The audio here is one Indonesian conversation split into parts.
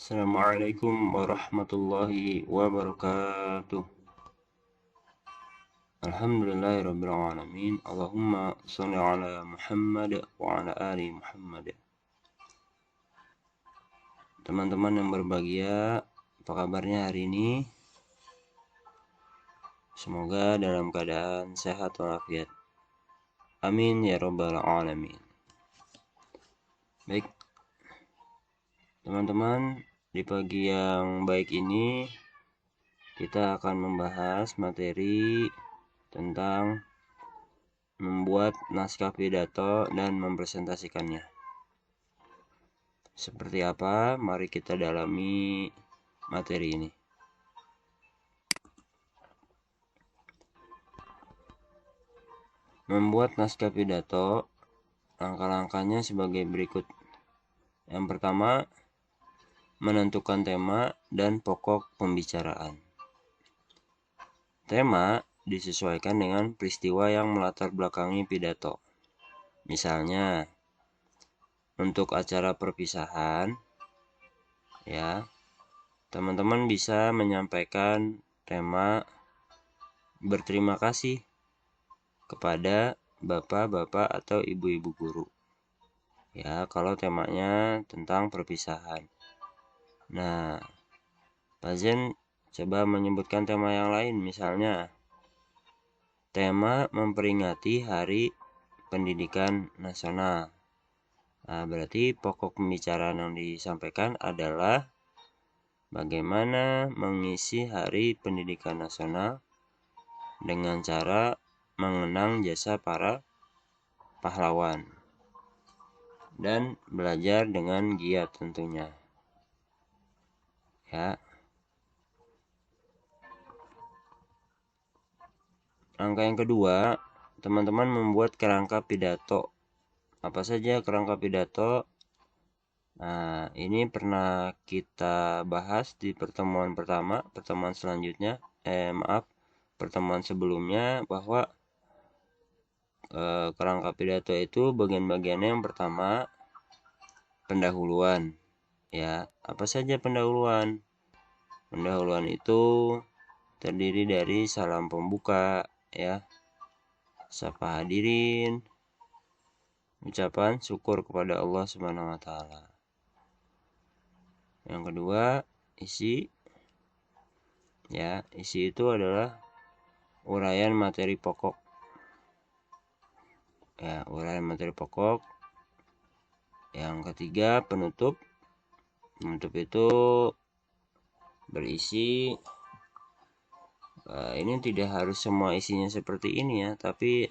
Assalamualaikum warahmatullahi wabarakatuh. Alhamdulillahirabbil alamin. Allahumma shalli ala Muhammad wa ala ali Muhammad. Teman-teman yang berbahagia, apa kabarnya hari ini? Semoga dalam keadaan sehat walafiat. Amin ya rabbal alamin. Baik, teman-teman, di pagi yang baik ini kita akan membahas materi tentang membuat naskah pidato dan mempresentasikannya. Seperti apa? Mari kita dalami materi ini. Membuat naskah pidato, langkah-langkahnya sebagai berikut. Yang pertama, menentukan tema dan pokok pembicaraan. Tema disesuaikan dengan peristiwa yang melatar belakangi pidato. Misalnya, untuk acara perpisahan, ya, teman-teman bisa menyampaikan tema berterima kasih kepada bapak-bapak atau ibu-ibu guru. Ya, kalau temanya tentang perpisahan. Nah, Fazen coba menyebutkan tema yang lain, misalnya tema memperingati Hari Pendidikan Nasional. Nah, berarti pokok pembicaraan yang disampaikan adalah bagaimana mengisi Hari Pendidikan Nasional dengan cara mengenang jasa para pahlawan dan belajar dengan giat tentunya. Ya. Langkah yang kedua, teman-teman membuat kerangka pidato. Apa saja kerangka pidato? Nah, ini pernah kita bahas di pertemuan pertemuan sebelumnya bahwa kerangka pidato itu bagian-bagiannya yang pertama pendahuluan. Ya, apa saja pendahuluan? Pendahuluan itu terdiri dari salam pembuka, ya, sapa hadirin, ucapan syukur kepada Allah Subhanahu wa taala. Yang kedua, isi. Ya, isi itu adalah uraian materi pokok. Ya, uraian materi pokok. Yang ketiga, penutup. Penutup itu berisi ini tidak harus semua isinya seperti ini ya, tapi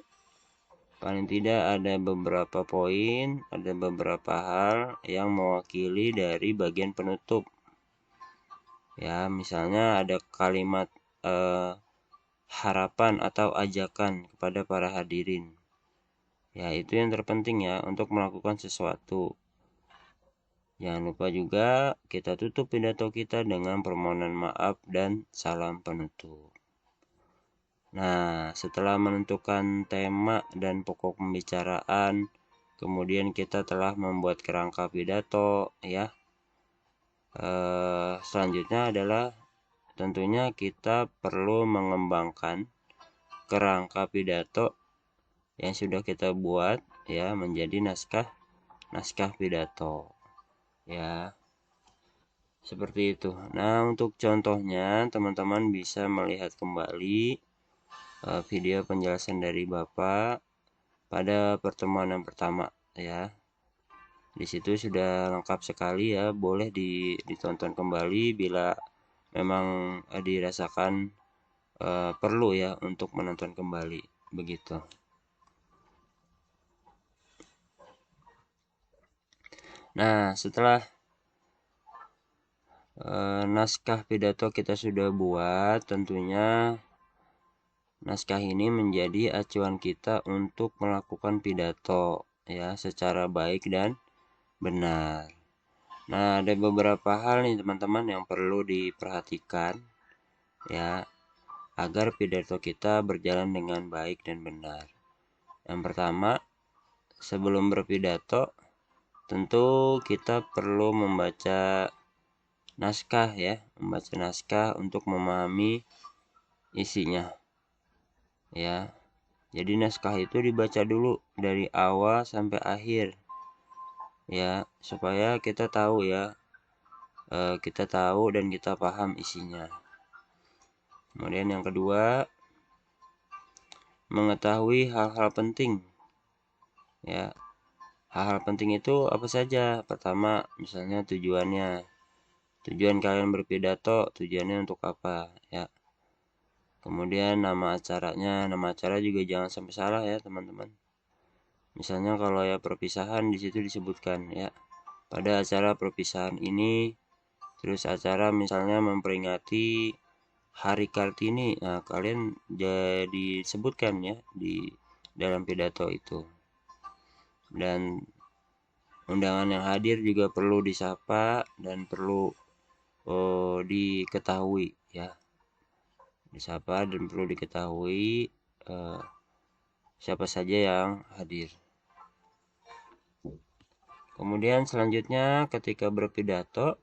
paling tidak ada beberapa poin, ada beberapa hal yang mewakili dari bagian penutup. Ya, misalnya ada kalimat harapan atau ajakan kepada para hadirin. Ya, itu yang terpenting ya untuk melakukan sesuatu. Jangan lupa juga kita tutup pidato kita dengan permohonan maaf dan salam penutup. Nah, setelah menentukan tema dan pokok pembicaraan, kemudian kita telah membuat kerangka pidato, ya. Selanjutnya adalah tentunya kita perlu mengembangkan kerangka pidato yang sudah kita buat, ya, menjadi naskah pidato, ya. Seperti itu. Nah, untuk contohnya, teman-teman bisa melihat kembali video penjelasan dari Bapak pada pertemuan yang pertama, ya. Di situ sudah lengkap sekali ya, boleh ditonton kembali bila memang dirasakan perlu ya untuk menonton kembali, begitu. Nah, setelah naskah pidato kita sudah buat, tentunya naskah ini menjadi acuan kita untuk melakukan pidato ya secara baik dan benar. Nah, ada beberapa hal nih teman-teman yang perlu diperhatikan ya agar pidato kita berjalan dengan baik dan benar. Yang pertama, sebelum berpidato tentu kita perlu membaca naskah ya, membaca naskah untuk memahami isinya ya. Jadi naskah itu dibaca dulu dari awal sampai akhir ya, supaya kita tahu ya, kita tahu dan kita paham isinya. Kemudian yang kedua, mengetahui hal-hal penting ya. Hal-hal penting itu apa saja? Pertama, misalnya tujuannya. Tujuan kalian berpidato, tujuannya untuk apa ya. Kemudian nama acaranya, nama acara juga jangan sampai salah ya teman-teman. Misalnya kalau ya perpisahan, di situ disebutkan ya, pada acara perpisahan ini, terus acara misalnya memperingati Hari Kartini. Nah, kalian jadi sebutkan ya di dalam pidato itu. Dan undangan yang hadir juga perlu disapa dan perlu diketahui ya. Disapa dan perlu diketahui siapa saja yang hadir. Kemudian selanjutnya ketika berpidato,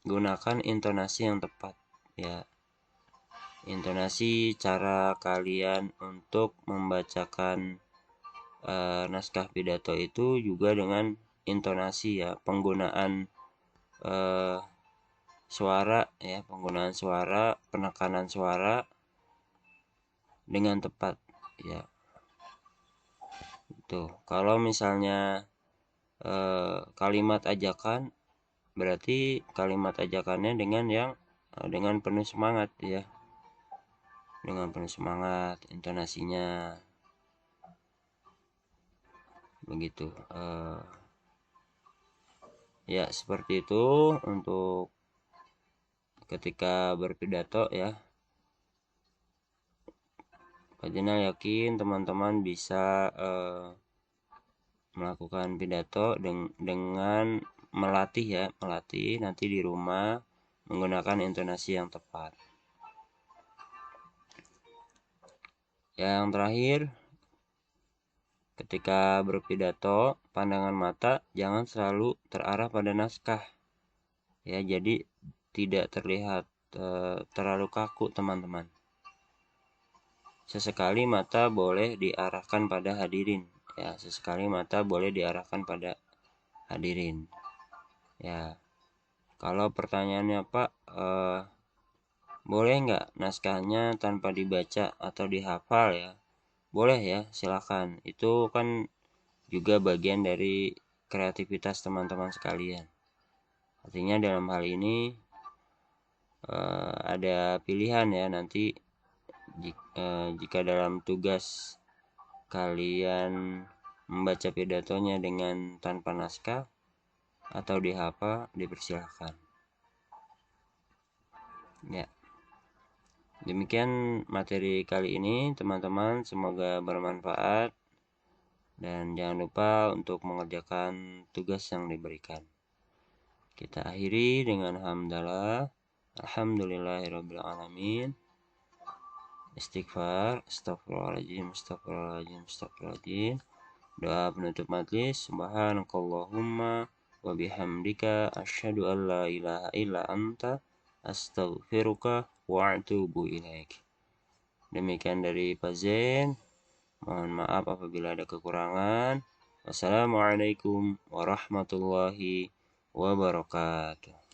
gunakan intonasi yang tepat ya. Intonasi, cara kalian untuk membacakan naskah pidato itu juga dengan intonasi ya, penggunaan suara ya, penggunaan suara, penekanan suara dengan tepat ya. Tuh, kalau misalnya kalimat ajakan, berarti kalimat ajakannya dengan penuh semangat ya, dengan penuh semangat intonasinya begitu. Ya seperti itu untuk ketika berpidato ya. Fadina yakin teman-teman bisa melakukan pidato dengan melatih ya, melatih nanti di rumah menggunakan intonasi yang tepat. Yang terakhir, ketika berpidato, pandangan mata jangan selalu terarah pada naskah ya, jadi tidak terlihat terlalu kaku teman-teman. Sesekali mata boleh diarahkan pada hadirin ya, sesekali mata boleh diarahkan pada hadirin ya. Kalau pertanyaannya Pak, boleh nggak naskahnya tanpa dibaca atau dihafal ya? Boleh ya, silakan. Itu kan juga bagian dari kreativitas teman-teman sekalian. Artinya dalam hal ini ada pilihan ya, nanti jika dalam tugas kalian membaca pidatonya dengan tanpa naskah atau dihafal, dipersilahkan ya. Demikian materi kali ini teman-teman, semoga bermanfaat dan jangan lupa untuk mengerjakan tugas yang diberikan. Kita akhiri dengan hamdalah, alhamdulillahirrabbilalamin. Istighfar, astagfirullahaladzim, astagfirullahaladzim, astagfirullahaladzim. Doa penutup majlis, subhanakallahumma wa bihamdika asyhadu an la ilaha illa anta astaghfiruka wa atubu ilaik. Demikian dari Pak Zain. Mohon maaf apabila ada kekurangan. Wassalamualaikum warahmatullahi wabarakatuh.